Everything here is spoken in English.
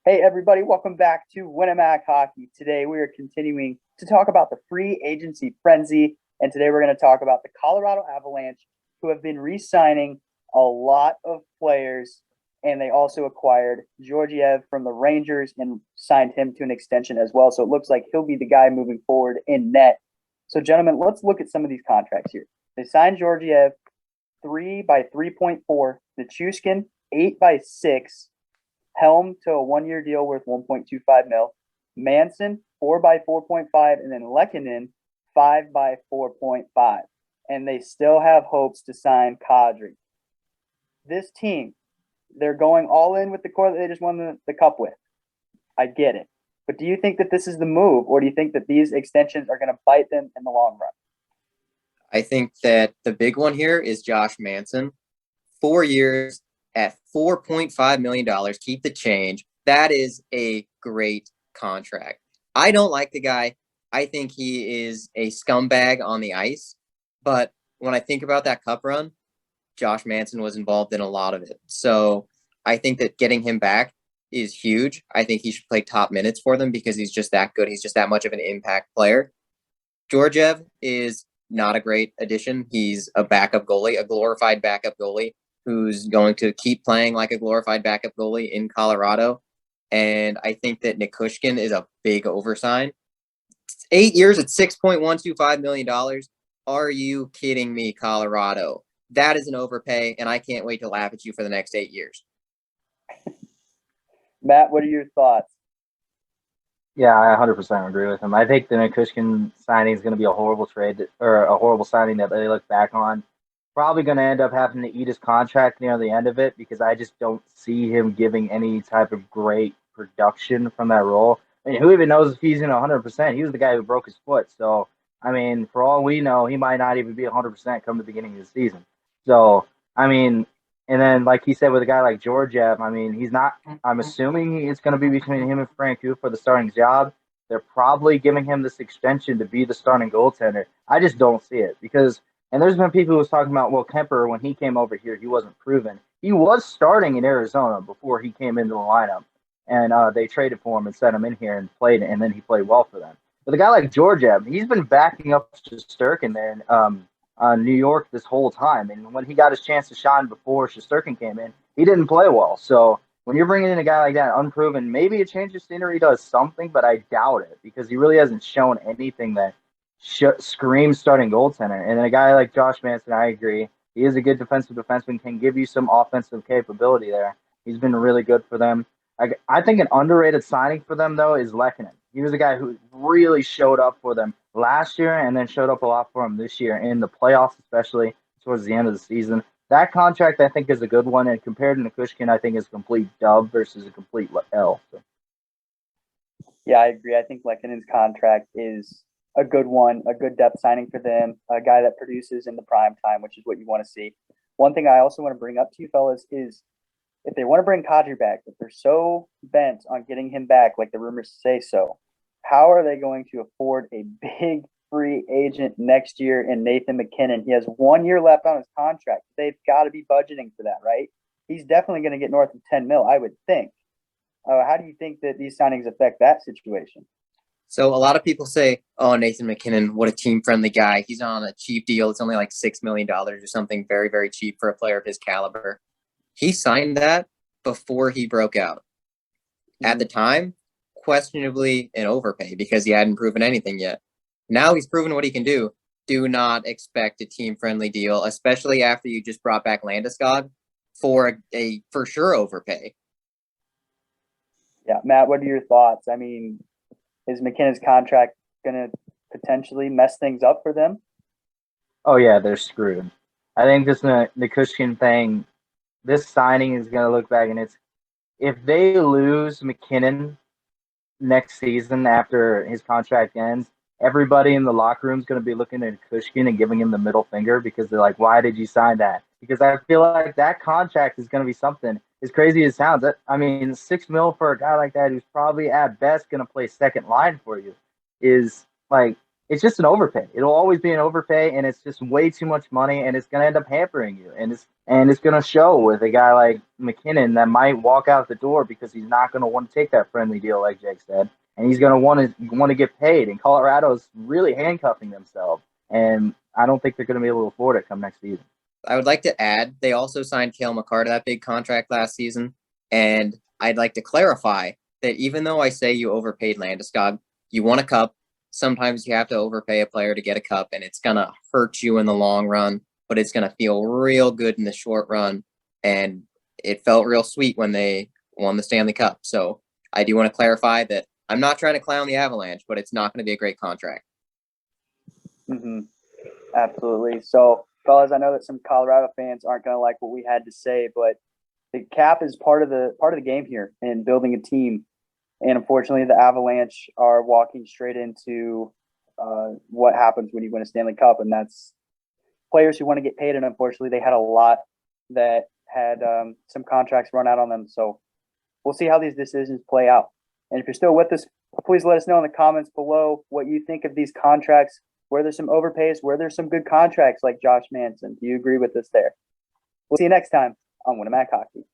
Hey, everybody, welcome back to Winamac Hockey. Today, we are continuing to talk about the free agency frenzy. And today, we're going to talk about the Colorado Avalanche, who have been re signing a lot of players. And they also acquired Georgiev from the Rangers and signed him to an extension as well. So it looks like he'll be the guy moving forward in net. So, gentlemen, let's look at some of these contracts here. They signed Georgiev 3 by 3.4, Nichushkin 8 by 6. Helm to a 1 year deal worth 1.25 mil. Manson 4 by 4.5, and then Lehkonen 5 by 4.5. And they still have hopes to sign Kadri. This team, they're going all in with the core that they just won the cup with. I get it. But do you think that this is the move, or do you think that these extensions are going to bite them in the long run? I think that the big one here is Josh Manson. 4 years at $4.5 million. Keep the change. That is a great contract. I don't like the guy. I think he is a scumbag on the ice. But when I think about that cup run, Josh Manson was involved in a lot of it. So I think that getting him back is huge. I think he should play top minutes for them because he's just that good. He's just that much of an impact player. Georgiev is not a great addition. He's a backup goalie, a glorified backup goalie who's going to keep playing like a glorified backup goalie in Colorado. And I think that Nichushkin is a big oversign. 8 years at $6.125 million. Are you kidding me, Colorado? That is an overpay, and I can't wait to laugh at you for the next 8 years. Matt, what are your thoughts? Yeah, I 100% agree with him. I think the Nichushkin signing is going to be a horrible trade or a horrible signing that they look back on. Probably going to end up having to eat his contract near the end of it because I just don't see him giving any type of great production from that role. I mean, who even knows if he's in 100%? He was the guy who broke his foot. So, I mean, for all we know, he might not even be 100% come the beginning of the season. So, I mean, and then, like he said, with a guy like Georgiev, I mean, he's not. I'm assuming it's going to be between him and Francouz for the starting job. They're probably giving him this extension to be the starting goaltender. I just don't see it because, and there's been people who was talking about, well, Kemper, when he came over here, he wasn't proven. He was starting in Arizona before he came into the lineup, and they traded for him and sent him in here and played it, and then he played well for them. But a guy like Georgiev, he's been backing up Shesterkin there New York this whole time. And when he got his chance to shine before Shesterkin came in, he didn't play well. So when you're bringing in a guy like that, unproven, maybe a change of scenery does something, but I doubt it because he really hasn't shown anything that screams starting goaltender. And a guy like Josh Manson, I agree. He is a good defensive defenseman, can give you some offensive capability there. He's been really good for them. I think an underrated signing for them, though, is Lehkonen. He was a guy who really showed up for them last year and then showed up a lot for him this year in the playoffs, especially towards the end of the season. That contract, I think, is a good one. And compared to Nichushkin, I think is a complete dub versus a complete L. So. Yeah, I agree. I think Lehkonen's contract is a good one, a good depth signing for them, a guy that produces in the prime time, which is what you want to see. One thing I also want to bring up to you fellas is if they want to bring Kadri back, if they're so bent on getting him back, like the rumors say so, how are they going to afford a big free agent next year in Nathan MacKinnon? He has 1 year left on his contract. They've got to be budgeting for that, right? He's definitely going to get north of 10 mil, I would think. How do you think that these signings affect that situation? So a lot of people say, oh, Nathan MacKinnon, what a team-friendly guy. He's on a cheap deal. It's only like $6 million or something very, very cheap for a player of his caliber. He signed that before he broke out. At the time, questionably an overpay because he hadn't proven anything yet. Now he's proven what he can do. Do not expect a team-friendly deal, especially after you just brought back Landeskog for a for sure overpay. Yeah, Matt, what are your thoughts? I mean, is McKinnon's contract going to potentially mess things up for them? Oh, yeah, they're screwed. I think this Nichushkin thing, this signing is going to look back, and it's if they lose MacKinnon next season after his contract ends, everybody in the locker room is going to be looking at Nichushkin and giving him the middle finger because they're like, why did you sign that? Because I feel like that contract is going to be something. As crazy as it sounds, I mean, $6 million for a guy like that who's probably at best going to play second line for you is like it's just an overpay. It'll always be an overpay, and it's just way too much money, and it's going to end up hampering you. And it's going to show with a guy like McKinnon that might walk out the door because he's not going to want to take that friendly deal, like Jake said, and he's going to want to get paid. And Colorado's really handcuffing themselves, and I don't think they're going to be able to afford it come next season. I would like to add, they also signed Cale Makar to that big contract last season, and I'd like to clarify that even though I say you overpaid Landeskog, you won a cup. Sometimes you have to overpay a player to get a cup, and it's going to hurt you in the long run, but it's going to feel real good in the short run. And it felt real sweet when they won the Stanley Cup. So I do want to clarify that I'm not trying to clown the Avalanche, but it's not going to be a great contract. Mm-hmm. Absolutely. So, fellas, I know that some Colorado fans aren't going to like what we had to say, but the cap is part of the game here in building a team. And unfortunately, the Avalanche are walking straight into what happens when you win a Stanley Cup, and that's players who want to get paid. And unfortunately, they had a lot that had some contracts run out on them. So we'll see how these decisions play out. And if you're still with us, please let us know in the comments below what you think of these contracts, where there's some overpays, where there's some good contracts like Josh Manson. Do you agree with us there? We'll see you next time on Winamac Hockey.